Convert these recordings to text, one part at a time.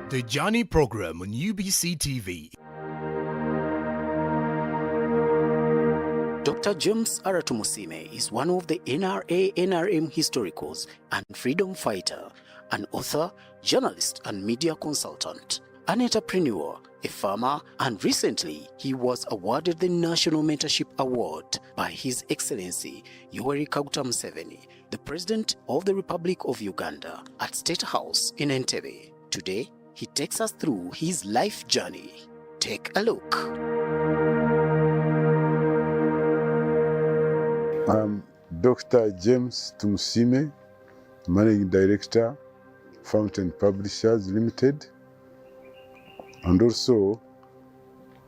The Johnny Program on UBC TV. Dr. James Aratu Musime is one of the NRA-NRM historicals and freedom fighter, an author, journalist and media consultant, an entrepreneur, a farmer, and recently he was awarded the National Mentorship Award by His Excellency Yoweri Kaguta Museveni, the President of the Republic of Uganda, at State House in Entebbe. Today, he takes us through his life journey. Take a look. I'm Dr. James Tumusime, Managing Director, Fountain Publishers Limited, and also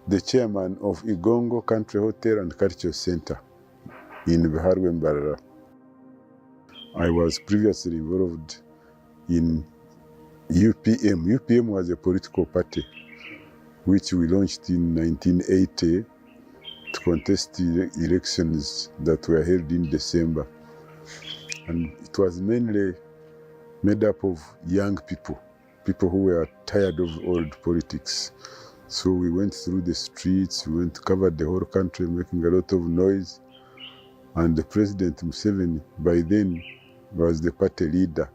the Chairman of Igongo Country Hotel and Cultural Center in Biharwe Mbarara. I was previously involved in UPM. UPM was a political party which we launched in 1980 to contest the elections that were held in December. And it was mainly made up of young people, people who were tired of old politics. So we went through the streets, we covered the whole country, making a lot of noise. And the President Museveni, by then, was the party leader.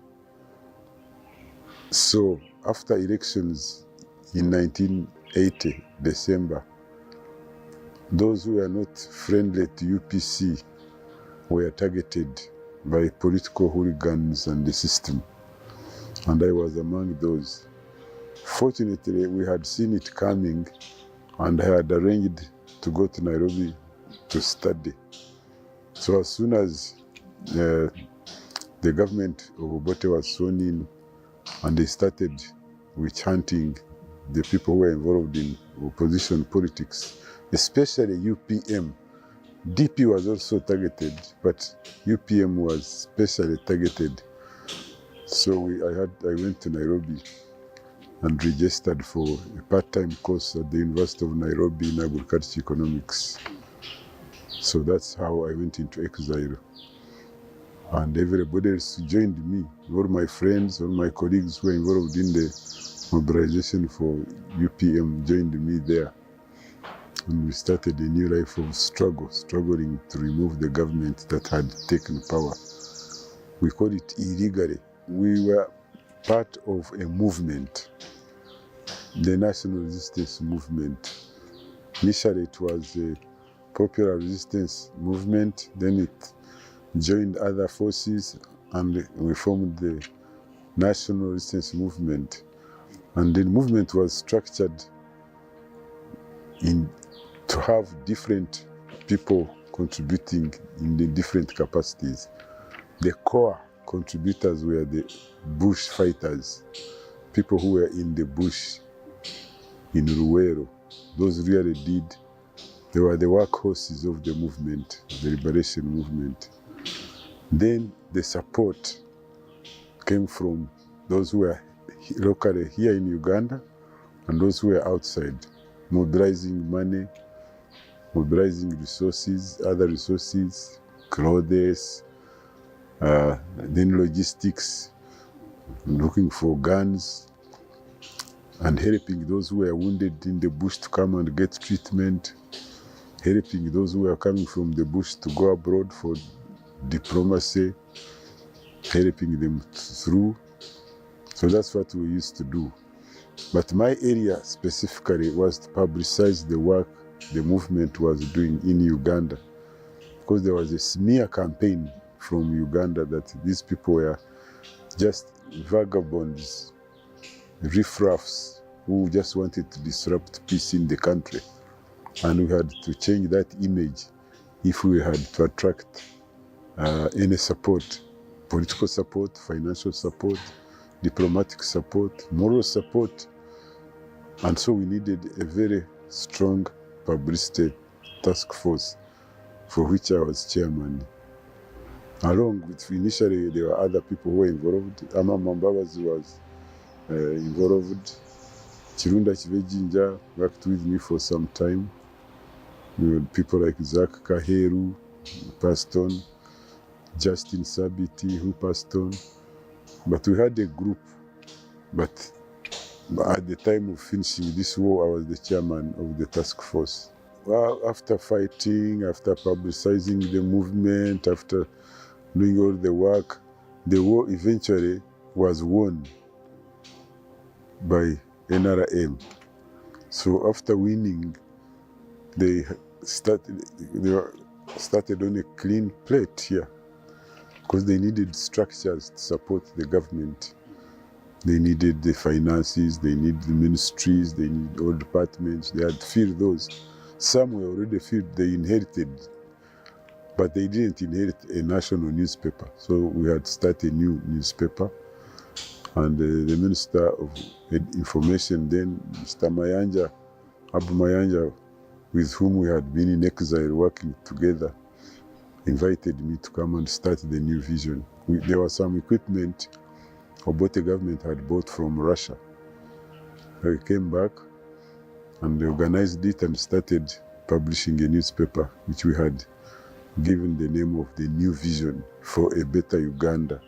So after elections in 1980, December, those who were not friendly to UPC were targeted by political hooligans and the system. And I was among those. Fortunately, we had seen it coming and I had arranged to go to Nairobi to study. So as soon as the government of Obote was sworn in and they started witch hunting the people who were involved in opposition politics, especially UPM. DP was also targeted, but UPM was specially targeted. So I went to Nairobi and registered for a part-time course at the University of Nairobi in agriculture economics. So that's how I went into exile. And everybody else joined me. All my friends, all my colleagues who were involved in the mobilization for UPM joined me there. And we started a new life of struggling to remove the government that had taken power. We call it illegally. We were part of a movement, the National Resistance Movement. Initially it was a popular resistance movement, then it joined other forces and we formed the National Resistance Movement. And the movement was structured to have different people contributing in the different capacities. The core contributors were the bush fighters, people who were in the bush, in Ruwero. Those really they were the workhorses of the movement, the liberation movement. Then the support came from those who were locally here in Uganda and those who were outside, mobilizing money, mobilizing resources, other resources, clothes, then logistics, looking for guns, and helping those who were wounded in the bush to come and get treatment, helping those who were coming from the bush to go abroad for diplomacy, helping them through. So that's what we used to do. But my area specifically was to publicize the work the movement was doing in Uganda, because there was a smear campaign from Uganda that these people were just vagabonds, riffraffs who just wanted to disrupt peace in the country. And we had to change that image if we had to attract any support, political support, financial support, diplomatic support, moral support. And so we needed a very strong publicity task force, for which I was chairman. Along with, initially there were other people who were involved. Ama Mambabazi was involved. Chirunda Chivejinja worked with me for some time. We had people like Zach Kaheru, who passed on, Justin Sabiti, who passed on. But we had a group, but At the time of finishing this war, I was the chairman of the task force. Well, after fighting, after publicizing the movement, after doing all the work, the war eventually was won by NRM. So after winning, they started on a clean plate here because they needed structures to support the government. They needed the finances, they needed the ministries, they needed all departments. They had filled those. Some were already filled, they inherited, but they didn't inherit a national newspaper. So we had started a new newspaper. And the Minister of Information then, Mr. Mayanja, Abu Mayanja, with whom we had been in exile working together, invited me to come and start the New Vision. There was some equipment Obote government had bought from Russia. I came back and they organized it and started publishing a newspaper, which we had given the name of the New Vision, for a better Uganda.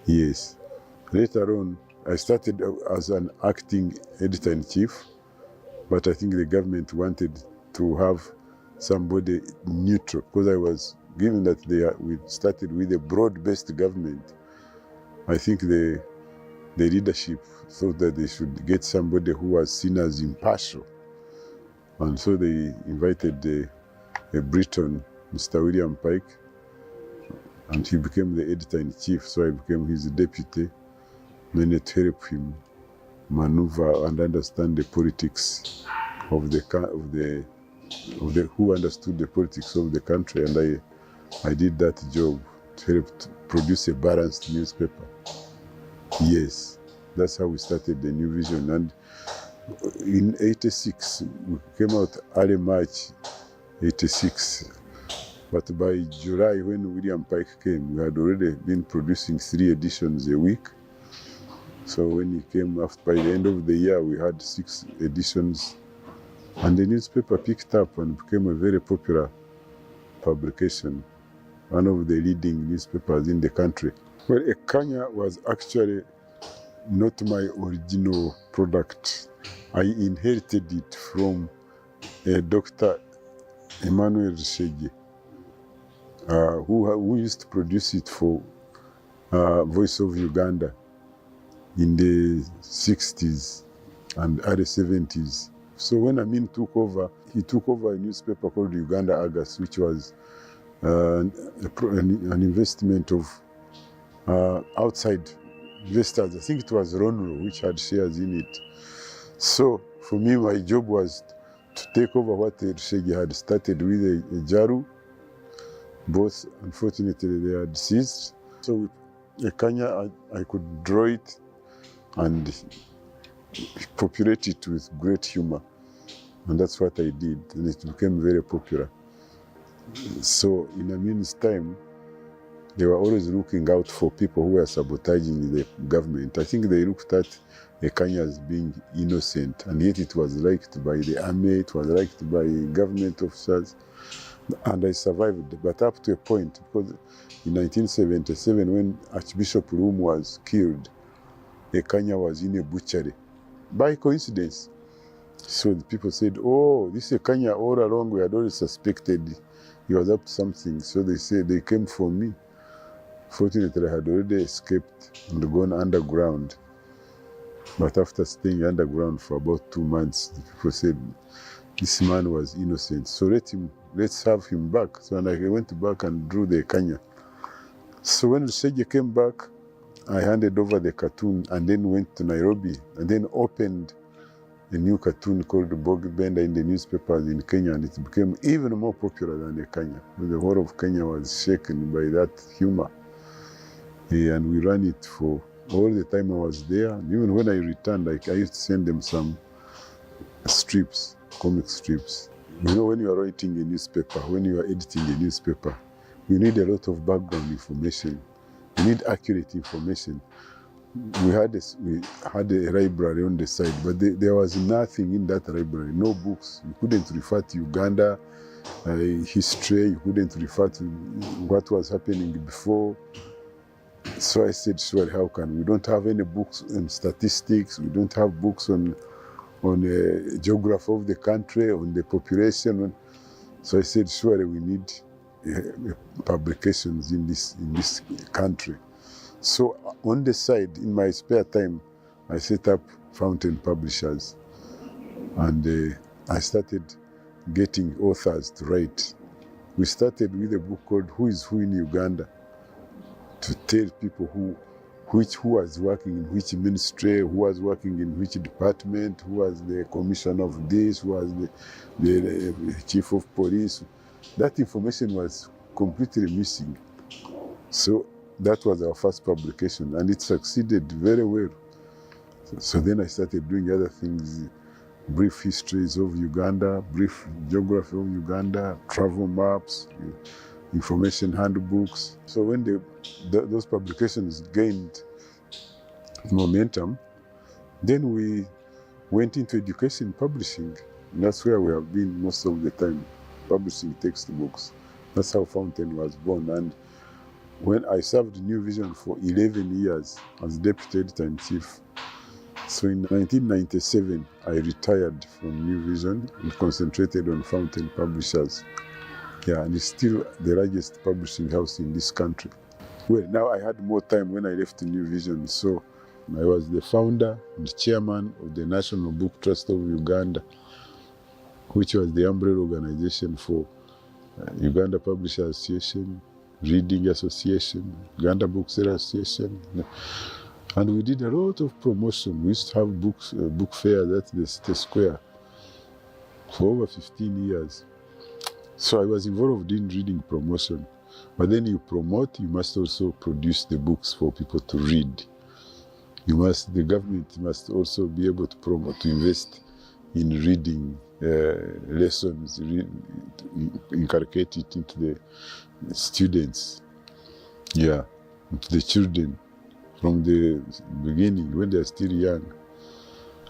Yes. Later on, I started as an acting editor-in-chief, but I think the government wanted to have somebody neutral, because I was given that we started with a broad-based government. I think the leadership thought that they should get somebody who was seen as impartial. And so they invited a Briton, Mr. William Pike, and he became the editor-in-chief, so I became his deputy, mainly to help him maneuver and understand the politics of the who understood the politics of the country, and I did that job to help to produce a balanced newspaper. Yes, that's how we started the New Vision. And in '86, we came out early March '86. But by July, when William Pike came, we had already been producing 3 editions a week. So when he came, by the end of the year, we had 6 editions. And the newspaper picked up and became a very popular publication, one of the leading newspapers in the country. Well, Ekanya was actually not my original product. I inherited it from Dr. Emmanuel Rushege, who used to produce it for Voice of Uganda in the 60s and early 70s. So when Amin took over, he took over a newspaper called Uganda Argus, which was an investment of outside investors. I think it was Ronro which had shares in it. So for me, my job was to take over what Rushege had started with a Jaru. Both, unfortunately, they had ceased. So with Ekanya, I could draw it and populate it with great humor. And that's what I did, and it became very popular. So in Amin's time, they were always looking out for people who were sabotaging the government. I think they looked at Ekanya as being innocent, and yet it was liked by the army, it was liked by government officers, and I survived. But up to a point, because in 1977, when Archbishop Rum was killed, Ekanya was in a butchery, by coincidence. So the people said, oh, this Ekanya, all along we had always suspected he was up to something. So they said they came for me. Fortunately, I had already escaped and gone underground. But after staying underground for about 2 months, the people said this man was innocent. So let's have him back. So I went back and drew the Ekanya. So when Rushege came back, I handed over the cartoon and then went to Nairobi and then opened a new cartoon called Bogi Benda in the newspapers in Kenya, and it became even more popular than the Kenya. The whole of Kenya was shaken by that humor. And we ran it for all the time I was there. And even when I returned, I used to send them some strips, comic strips. You know, when you are writing a newspaper, when you are editing a newspaper, you need a lot of background information. You need accurate information. We had a library on the side, but there was nothing in that library, no books. You couldn't refer to Uganda history, you couldn't refer to what was happening before. So I said, sure, how can we don't have any books on statistics, we don't have books on geography of the country, on the population. So I said, surely we need publications in this country. So on the side, in my spare time, I set up Fountain Publishers, and I started getting authors to write. We started with a book called Who is Who in Uganda, to tell people who was working in which ministry, who was working in which department, who was the commissioner of this, who was the chief of police. That information was completely missing. So that was our first publication, and it succeeded very well. So then I started doing other things, brief histories of Uganda, brief geography of Uganda, travel maps, information handbooks. So when those publications gained momentum, then we went into education publishing. And that's where we have been most of the time, publishing textbooks. That's how Fountain was born. And when I served New Vision for 11 years as deputy editor-in-chief, so in 1997, I retired from New Vision and concentrated on Fountain Publishers. Yeah, and it's still the largest publishing house in this country. Well, now I had more time when I left New Vision, so I was the founder and chairman of the National Book Trust of Uganda, which was the umbrella organization for Uganda Publishers Association, Reading Association, Uganda Bookseller Association. And we did a lot of promotion. We used to have book fairs at the City Square for over 15 years. So I was involved in reading promotion. But then you promote, you must also produce the books for people to read. The government must also be able to promote, to invest in reading lessons, inculcate it into the students, into the children. From the beginning, when they're still young,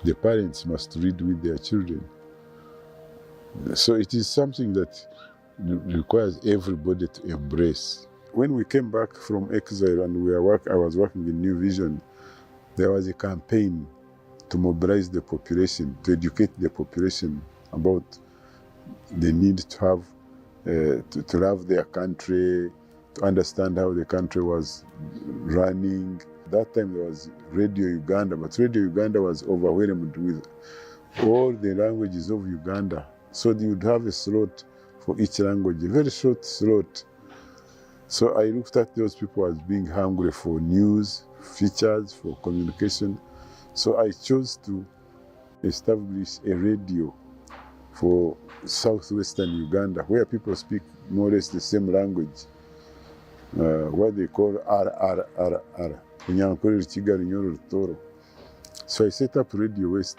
the parents must read with their children. So it is something that requires everybody to embrace. When we came back from exile and I was working in New Vision, there was a campaign to mobilize the population, to educate the population about the need to have, to love their country, to understand how the country was running. That time there was Radio Uganda, but Radio Uganda was overwhelmed with all the languages of Uganda. So you would have a slot for each language, a very short slot. So I looked at those people as being hungry for news, features, for communication. So I chose to establish a radio for southwestern Uganda, where people speak more or less the same language, what they call RRRR. So I set up Radio West,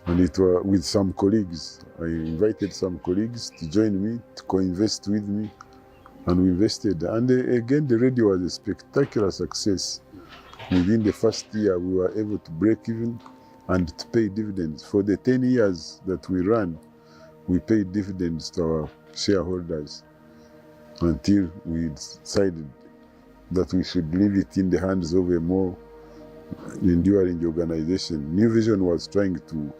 and it was with some colleagues. I invited some colleagues to join me, to co-invest with me, and we invested. And again, the radio was a spectacular success. Within the first year, we were able to break even and to pay dividends. For the 10 years that we ran, we paid dividends to our shareholders until we decided that we should leave it in the hands of a more enduring organization. New Vision was trying to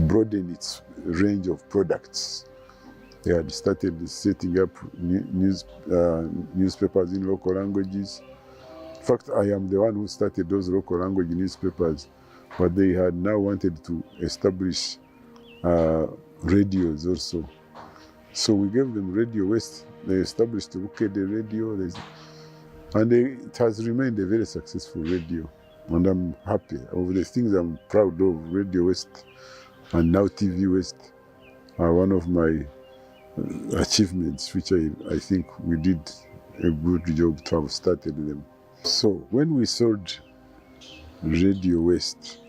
broaden its range of products. They had started setting up newspapers in local languages. In fact, I am the one who started those local language newspapers, but they had now wanted to establish radios also. So we gave them Radio West. They established Ukede Radio, and it has remained a very successful radio. And I'm happy. Of the things I'm proud of, Radio West and now TV West are one of my achievements, which I think we did a good job to have started them. So when we sold Radio West,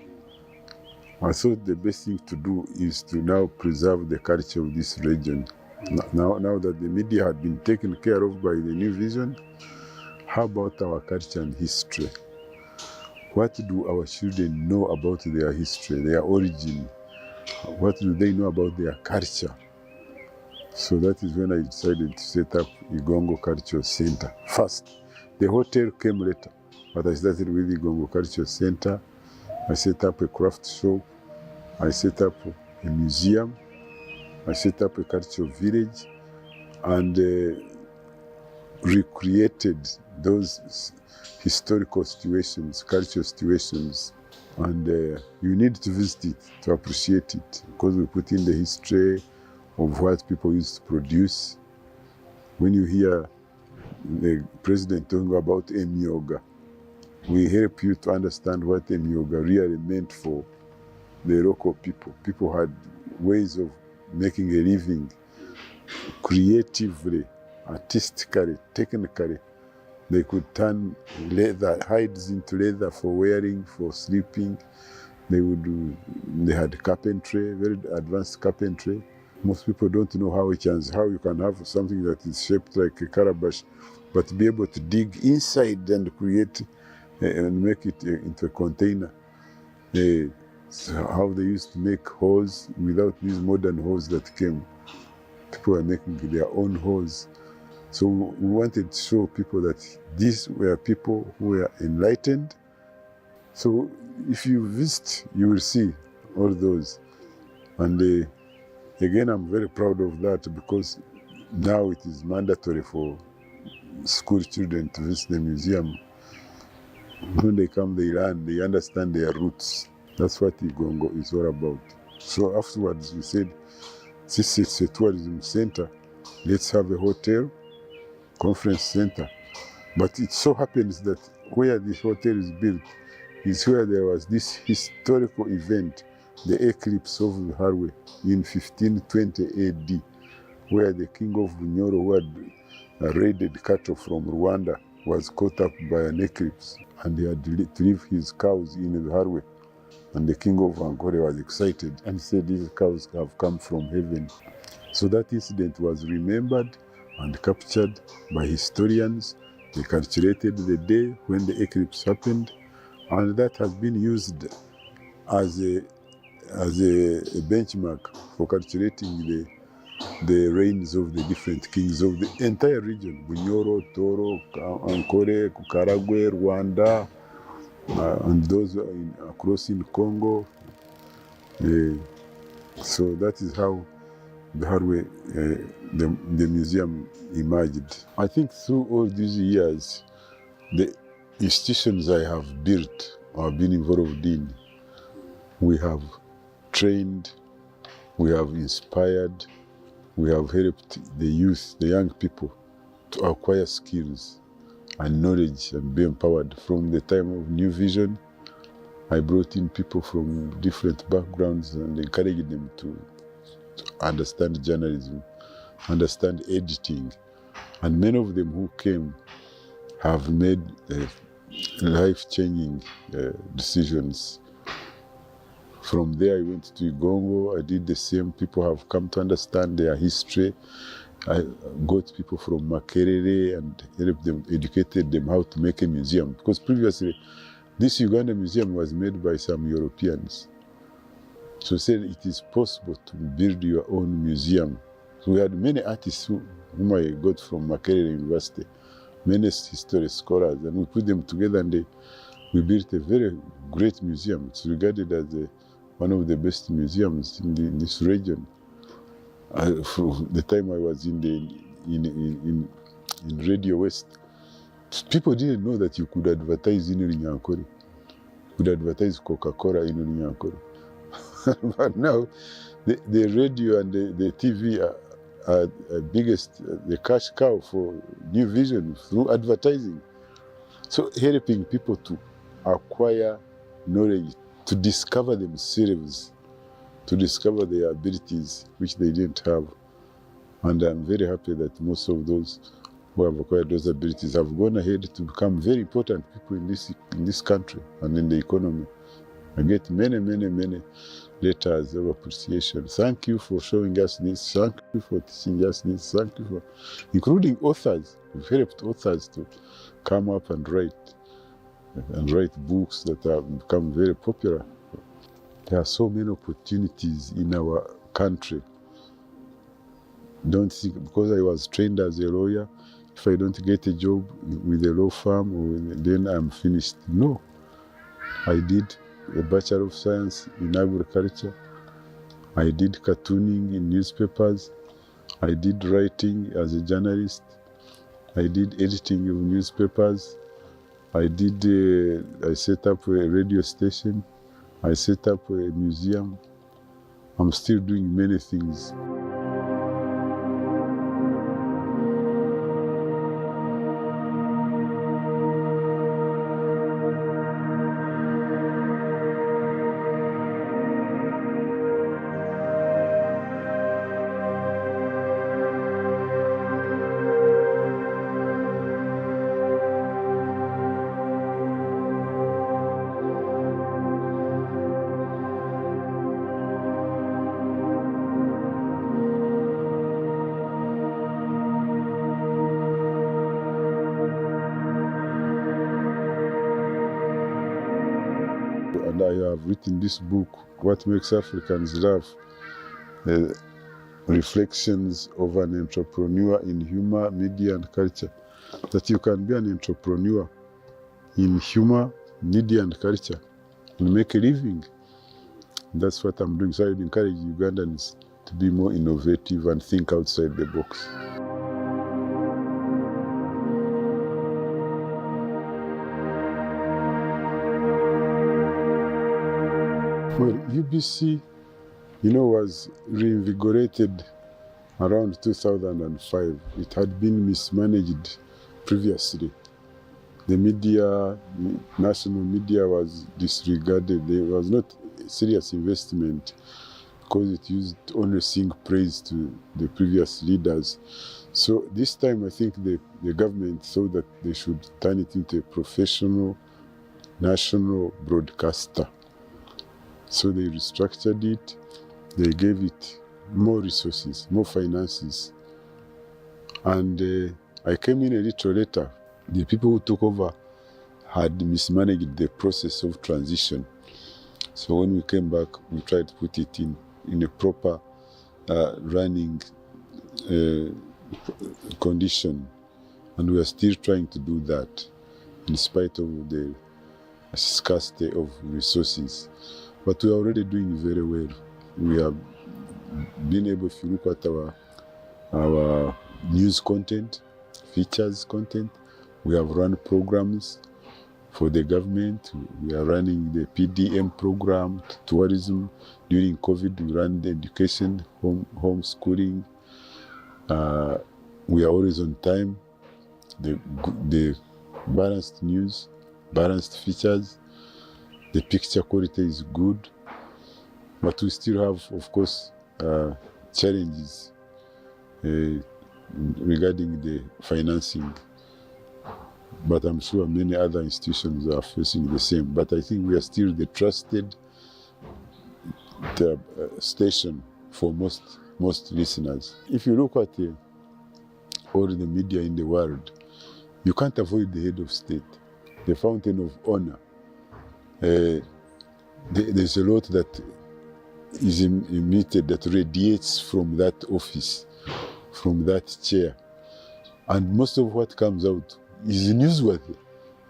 I thought the best thing to do is to now preserve the culture of this region. Now that the media had been taken care of by the New Vision, how about our culture and history? What do our children know about their history, their origin? What do they know about their culture? So that is when I decided to set up Igongo Cultural Center first. The hotel came later, but I started with Igongo Cultural Center. I set up a craft shop. I set up a museum. I set up a cultural village and recreated those historical situations, cultural situations. And you need to visit it to appreciate it, because we put in the history of what people used to produce. When you hear the president talking about Emyoga, we help you to understand what Emyoga really meant for the local people. People had ways of making a living creatively, artistically, technically. They could turn leather, hides into leather for wearing, for sleeping. They had carpentry, very advanced carpentry. Most people don't know how you can have something that is shaped like a calabash, but be able to dig inside and create and make it into a container. So how they used to make hose without these modern hose that came. People were making their own hose. So we wanted to show people that these were people who were enlightened. So if you visit, you will see all those. And again, I'm very proud of that, because now it is mandatory for school children to visit the museum. When they come, they learn, they understand their roots. That's what Igongo is all about. So afterwards, we said, since it's a tourism center, let's have a hotel, conference center. But it so happens that where this hotel is built is where there was this historical event, the eclipse of Harwe in 1520 AD, where the king of Bunyoro, who had raided cattle from Rwanda, was caught up by an eclipse, and he had to leave his cows in Harwe. And the king of Ankole was excited and said, these cows have come from heaven. So that incident was remembered and captured by historians. They calculated the day when the eclipse happened, and that has been used as a benchmark for calculating the reigns of the different kings of the entire region: Bunyoro, Toro, Ankole, Karagwe, Rwanda, and those across in Congo. So that is how the Harwe, the museum emerged. I think through all these years, the institutions I have built or been involved in, we have trained, we have inspired, we have helped the youth, the young people, to acquire skills and knowledge and be empowered. From the time of New Vision, I brought in people from different backgrounds and encouraged them to understand journalism, understand editing. And many of them who came have made life-changing decisions. From there, I went to Igongo. I did the same. People have come to understand their history. I got people from Makerere and helped them, educated them how to make a museum. Because previously, this Uganda museum was made by some Europeans. So I said it is possible to build your own museum. So we had many artists whom I got from Makerere University, many history scholars, and we put them together and we built a very great museum. It's regarded as one of the best museums in this region. From the time I was in Radio West, people didn't know that you could advertise in Runyankore. You could advertise Coca-Cola in Runyankore. But now, the radio and the TV are biggest, the cash cow for New Vision through advertising. So helping people to acquire knowledge, to discover themselves, to discover their abilities, which they didn't have. And I'm very happy that most of those who have acquired those abilities have gone ahead to become very important people in this country and in the economy. I get many, many, many letters of appreciation. Thank you for showing us this. Thank you for teaching us this. Thank you for, including authors. We've helped authors to come up and write books that have become very popular. There are so many opportunities in our country don't think because I was trained as a lawyer, if I don't get a job with a law firm, then I'm finished. No. I did a Bachelor of Science in Agriculture. I did cartooning in newspapers. I did writing as a journalist. I did editing of newspapers. I set up a radio station. I set up a museum. I'm still doing many things. And I have written this book, What Makes Africans Laugh, Reflections of an Entrepreneur in Humor, Media and Culture. That you can be an entrepreneur in humor, media and culture and make a living. That's what I'm doing. So I would encourage Ugandans to be more innovative and think outside the box. Well, UBC, was reinvigorated around 2005. It had been mismanaged previously. The media, national media was disregarded. There was not serious investment because it used to only sing praise to the previous leaders. So this time I think the government thought that they should turn it into a professional national broadcaster. So they restructured it, they gave it more resources, more finances. And I came in a little later. The people who took over had mismanaged the process of transition. So when we came back, we tried to put it in a proper running condition. And we are still trying to do that in spite of the scarcity of resources. But we are already doing very well. We have been able, if you look at our news content, features content, we have run programs for the government. We are running the PDM program, tourism. During COVID, we ran the education, homeschooling. We are always on time. The balanced news, balanced features. The picture quality is good, but we still have, of course, challenges regarding the financing. But I'm sure many other institutions are facing the same. But I think we are still the trusted station for most listeners. If you look at all the media in the world, you can't avoid the head of state, the fountain of honor. There's a lot that is emitted, that radiates from that office, from that chair. And most of what comes out is newsworthy.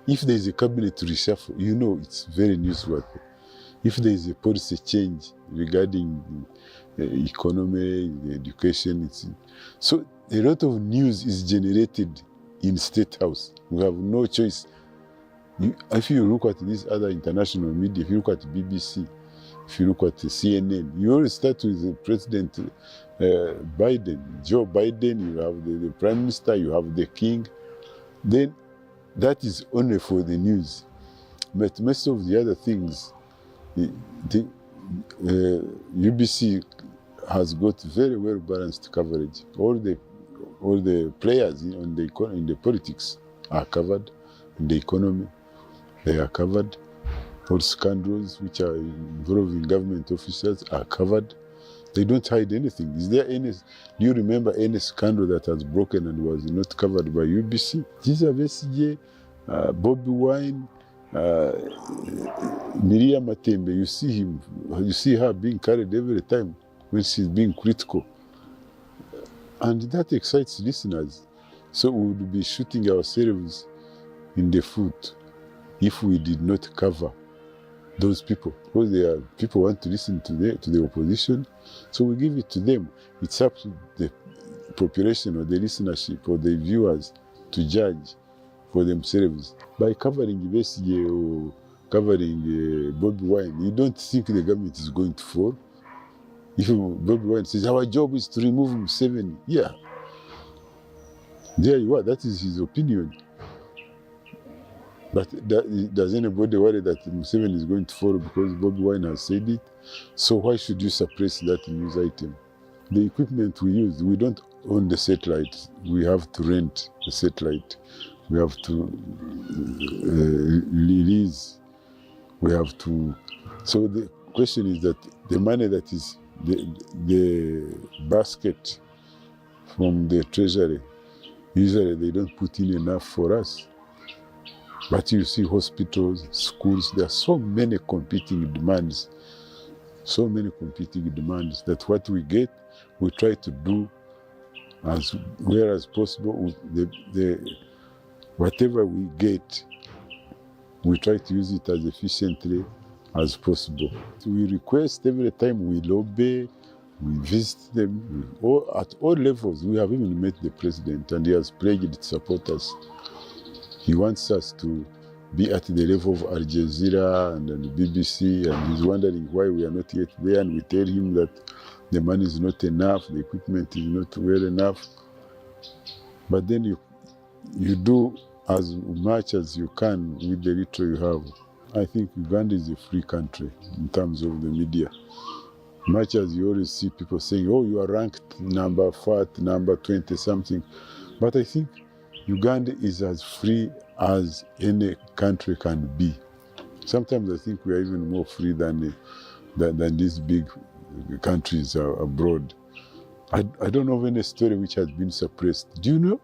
If there is a cabinet reshuffle, it's very newsworthy. If there is a policy change regarding economy, education, so a lot of news is generated in State House. We have no choice. If you look at these other international media, if you look at BBC, if you look at CNN, you always start with President Biden, Joe Biden, you have the Prime Minister, you have the King. Then that is only for the news. But most of the other things, the UBC has got very well balanced coverage. All the players in the politics are covered, in the economy they are covered. All scandals which are involving government officials are covered. They don't hide anything. Do you remember any scandal that has broken and was not covered by UBC? Kizza Besigye, Bobi Wine, Miriam Matembe, you see her being carried every time when she's being critical. And that excites listeners. So we would be shooting ourselves in the foot if we did not cover those people, because they are people want to listen to the opposition, so we give it to them. It's up to the population or the listenership or the viewers to judge for themselves. By covering Besigye or covering Bobi Wine, you don't think the government is going to fall. If Bobi Wine says our job is to remove Museveni, yeah, there you are. That is his opinion. But does anybody worry that Museveni is going to fall because Bobi Wine has said it? So why should you suppress that news item? The equipment we use, we don't own the satellite. We have to rent the satellite. We have to lease. We have to. So the question is that the money that is the basket from the treasury, usually they don't put in enough for us. But you see hospitals, schools, there are so many competing demands. So many competing demands that what we get, we try to do as well as possible. Whatever we get, we try to use it as efficiently as possible. We request every time we lobby, we visit them at all levels. We have even met the president and he has pledged to support us. He wants us to be at the level of Al Jazeera and the BBC, and he's wondering why we are not yet there. And we tell him that the money is not enough, the equipment is not well enough. But then you do as much as you can with the little you have. I think Uganda is a free country in terms of the media. Much as you always see people saying, oh, you are ranked number 4, number 20 something. But I think Uganda is as free as any country can be. Sometimes I think we are even more free than these big countries abroad. I don't know of any story which has been suppressed. Do you know?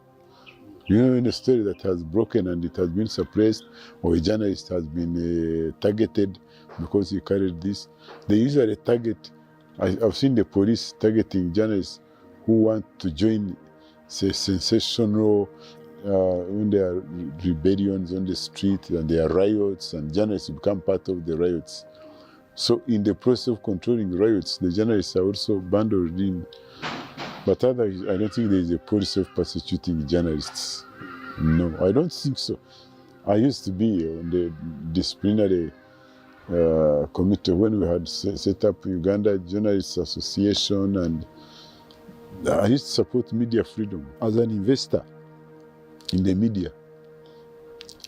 Do you know any story that has broken and it has been suppressed, or a journalist has been targeted because he carried this? They usually target, I've seen the police targeting journalists who want to join, say, sensational, when there are rebellions on the street and there are riots and journalists become part of the riots. So in the process of controlling riots, the journalists are also bundled in. But otherwise, I don't think there is a policy of persecuting journalists. No, I don't think so. I used to be on the disciplinary committee when we had set up Uganda Journalists Association, and I used to support media freedom as an investor in the media.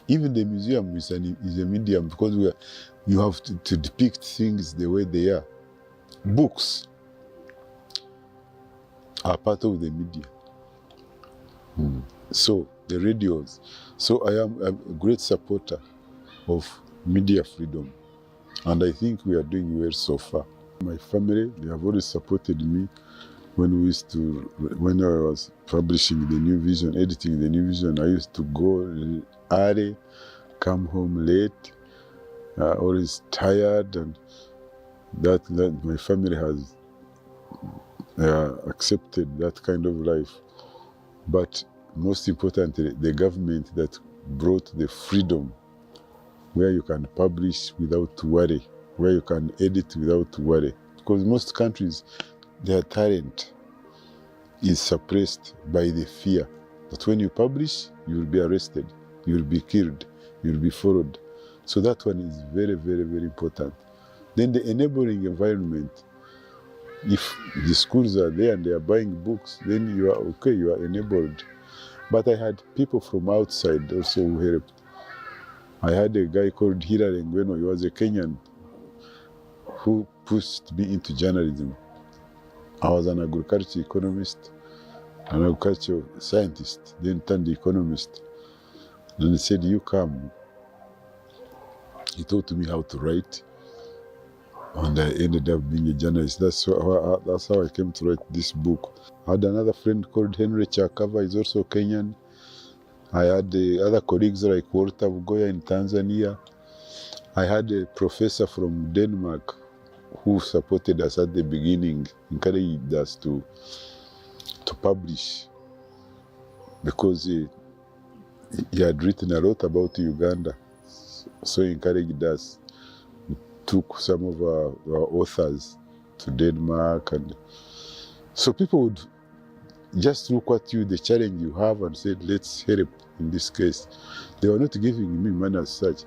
Even the museum is a medium because you have to depict things the way they are. Books are part of the media. So the radios. So I am a great supporter of media freedom, and I think we are doing well so far. My family, they have always supported me when I was publishing the New Vision, editing the New Vision. I used to go early, come home late, always tired, and that my family has accepted that kind of life. But most importantly, the government that brought the freedom where you can publish without worry, where you can edit without worry. Because most countries, their talent is suppressed by the fear that when you publish, you will be arrested, you will be killed, you will be followed. So that one is very, very, very important. Then the enabling environment. If the schools are there and they are buying books, then you are okay, you are enabled. But I had people from outside also who helped. I had a guy called Hilary Ngweno. He was a Kenyan who pushed me into journalism. I was an agriculture economist, an agricultural scientist, then turned economist. And he said, you come. He taught me how to write. And I ended up being a journalist. That's how I came to write this book. I had another friend called Henry Chakava, he's also Kenyan. I had other colleagues like Walter Bugoya in Tanzania. I had a professor from Denmark who supported us at the beginning, encouraged us to to publish, because he had written a lot about Uganda, so he encouraged us. We took some of our authors to Denmark, and so people would just look at you, the challenge you have, and said, let's help in this case. They were not giving me money as such,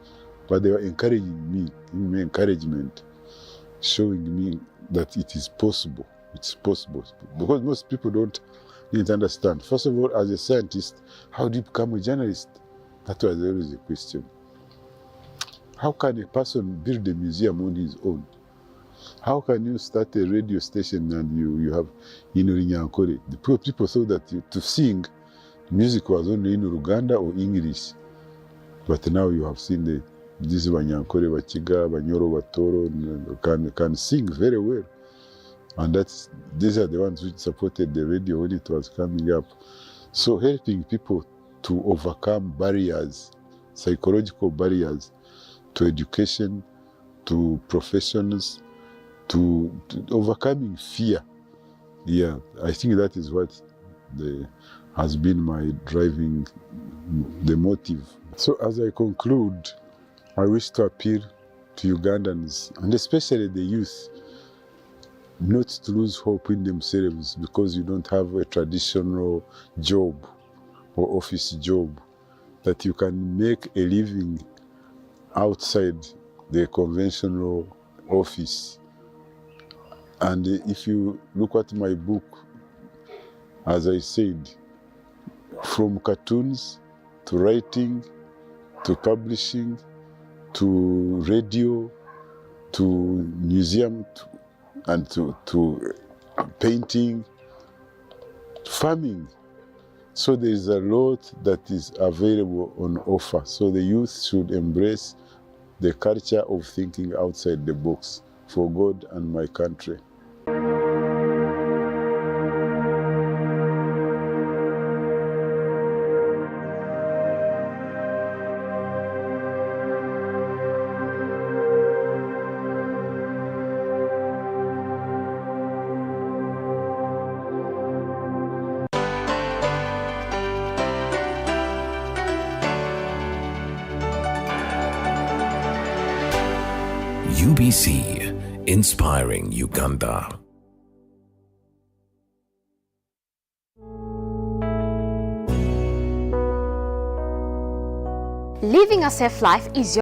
but they were encouraging me, giving me encouragement, showing me that it is possible. It's possible. Because most people don't understand. First of all, as a scientist, how do you become a journalist? That was always the question. How can a person build a museum on his own? How can you start a radio station and you have Runyankore? The people thought that to sing, music was only in Uganda or English. But now you have seen these Banyankore, Bachiga, Banyoro, Batoro can sing very well. And these are the ones which supported the radio when it was coming up. So helping people to overcome barriers, psychological barriers, to education, to professions, to overcoming fear. Yeah, I think that is what has been my driving, the motive. So as I conclude, I wish to appeal to Ugandans, and especially the youth, not to lose hope in themselves because you don't have a traditional job or office job, that you can make a living outside the conventional office. And if you look at my book, as I said, from cartoons to writing to publishing to radio to museum and to painting, farming. So there is a lot that is available on offer. So the youth should embrace the culture of thinking outside the box for God and my country. UBC, inspiring Uganda. Living a safe life is your